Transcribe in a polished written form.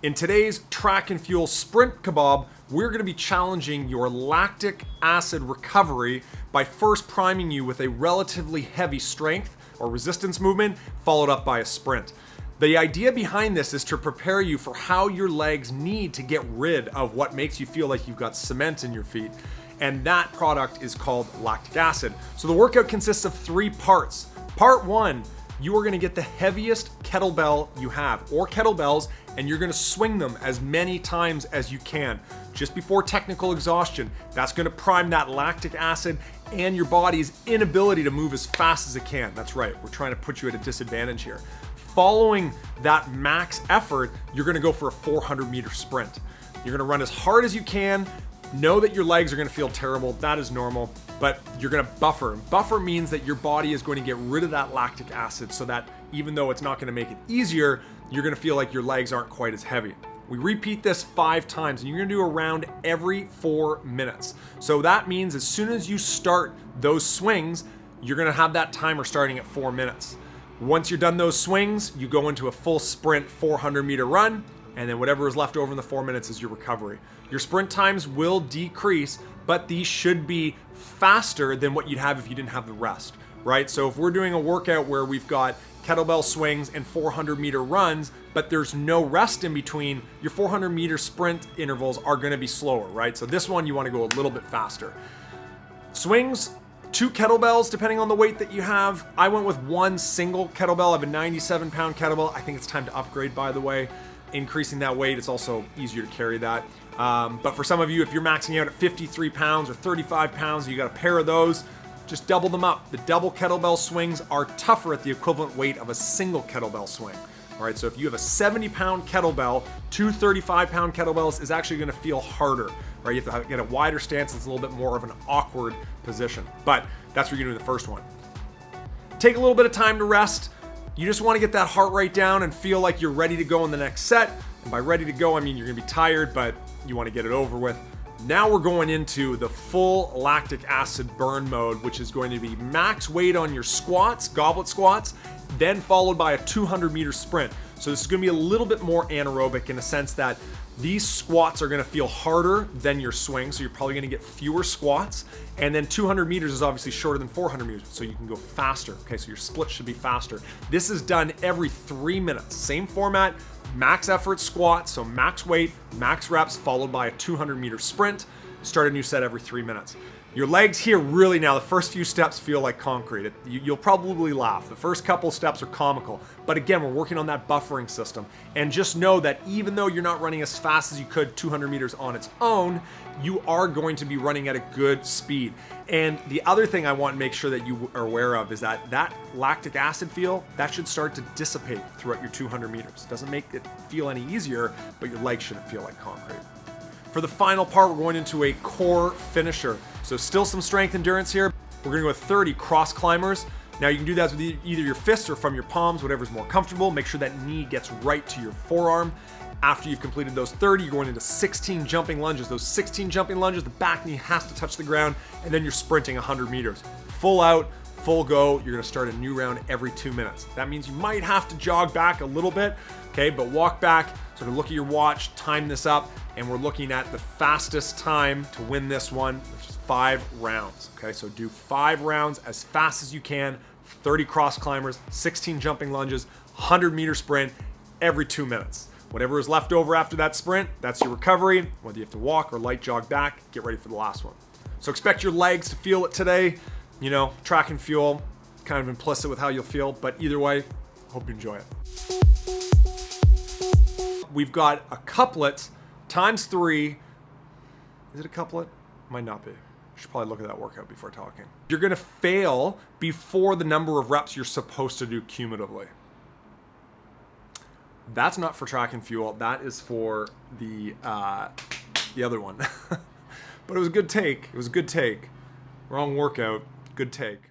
In today's track and fuel sprint kebab, we're going to be challenging your lactic acid recovery by first priming you with a relatively heavy strength or resistance movement, followed up by a sprint. The idea behind this is to prepare you for how your legs need to get rid of what makes you feel like you've got cement in your feet. And that product is called lactic acid. So the workout consists of 3 parts. Part 1, you are gonna get the heaviest kettlebell you have, or kettlebells, and you're gonna swing them as many times as you can, just before technical exhaustion. That's gonna prime that lactic acid and your body's inability to move as fast as it can. That's right, we're trying to put you at a disadvantage here. Following that max effort, you're gonna go for a 400-meter sprint. You're gonna run as hard as you can. Know that your legs are gonna feel terrible, that is normal, but you're gonna buffer. Buffer means that your body is going to get rid of that lactic acid so that even though it's not gonna make it easier, you're gonna feel like your legs aren't quite as heavy. We repeat this 5 times and you're gonna do a round every 4 minutes. So that means as soon as you start those swings, you're gonna have that timer starting at 4 minutes. Once you're done those swings, you go into a full sprint 400-meter run, and then whatever is left over in the 4 minutes is your recovery. Your sprint times will decrease, but these should be faster than what you'd have if you didn't have the rest, right? So if we're doing a workout where we've got kettlebell swings and 400-meter runs, but there's no rest in between, your 400-meter sprint intervals are gonna be slower, right? So this one, you wanna go a little bit faster. Swings, 2 kettlebells, depending on the weight that you have. I went with 1 single kettlebell. I have a 97-pound kettlebell. I think it's time to upgrade, by the way. Increasing that weight, it's also easier to carry that. But for some of you, if you're maxing out at 53 pounds or 35 pounds, you got a pair of those, just double them up. The double kettlebell swings are tougher at the equivalent weight of a single kettlebell swing. All right, so if you have a 70-pound kettlebell, 2 35-pound kettlebells is actually gonna feel harder, right? You have to get a wider stance, it's a little bit more of an awkward position, but that's what you're gonna do the first one. Take a little bit of time to rest. You just wanna get that heart rate down and feel like you're ready to go in the next set. And by ready to go, I mean you're gonna be tired, but you wanna get it over with. Now we're going into the full lactic acid burn mode, which is going to be max weight on your squats, goblet squats, then followed by a 200-meter sprint. So this is gonna be a little bit more anaerobic in a sense that these squats are gonna feel harder than your swing, so you're probably gonna get fewer squats. And then 200 meters is obviously shorter than 400 meters, so you can go faster. Okay, so your split should be faster. This is done every 3 minutes. Same format, max effort squat, so max weight, max reps, followed by a 200-meter sprint. Start a new set every 3 minutes. Your legs here really now, the first few steps feel like concrete. You'll probably laugh. The first couple steps are comical. But again, we're working on that buffering system. And just know that even though you're not running as fast as you could 200 meters on its own, you are going to be running at a good speed. And the other thing I want to make sure that you are aware of is that that lactic acid feel, that should start to dissipate throughout your 200 meters. It doesn't make it feel any easier, but your legs shouldn't feel like concrete. For the final part, we're going into a core finisher. So still some strength endurance here. We're gonna go with 30 cross climbers. Now you can do that with either your fists or from your palms, whatever's more comfortable. Make sure that knee gets right to your forearm. After you've completed those 30, you're going into 16 jumping lunges. Those 16 jumping lunges, the back knee has to touch the ground, and then you're sprinting 100 meters. Full out, full go. You're gonna start a new round every 2 minutes. That means you might have to jog back a little bit, okay, but walk back, sort of look at your watch, time this up, and we're looking at the fastest time to win this one, which is 5 rounds, okay? So do 5 rounds as fast as you can, 30 cross climbers, 16 jumping lunges, 100-meter sprint every 2 minutes. Whatever is left over after that sprint, that's your recovery. Whether you have to walk or light jog back, get ready for the last one. So expect your legs to feel it today. You know, track and fuel, kind of implicit with how you'll feel, but either way, hope you enjoy it. We've got a couplet times 3. Is it a couplet? Might not be. You should probably look at that workout before talking. You're gonna fail before the number of reps you're supposed to do cumulatively. That's not for track and fuel. That is for the other one. But it was a good take. It was a good take. Wrong workout, good take.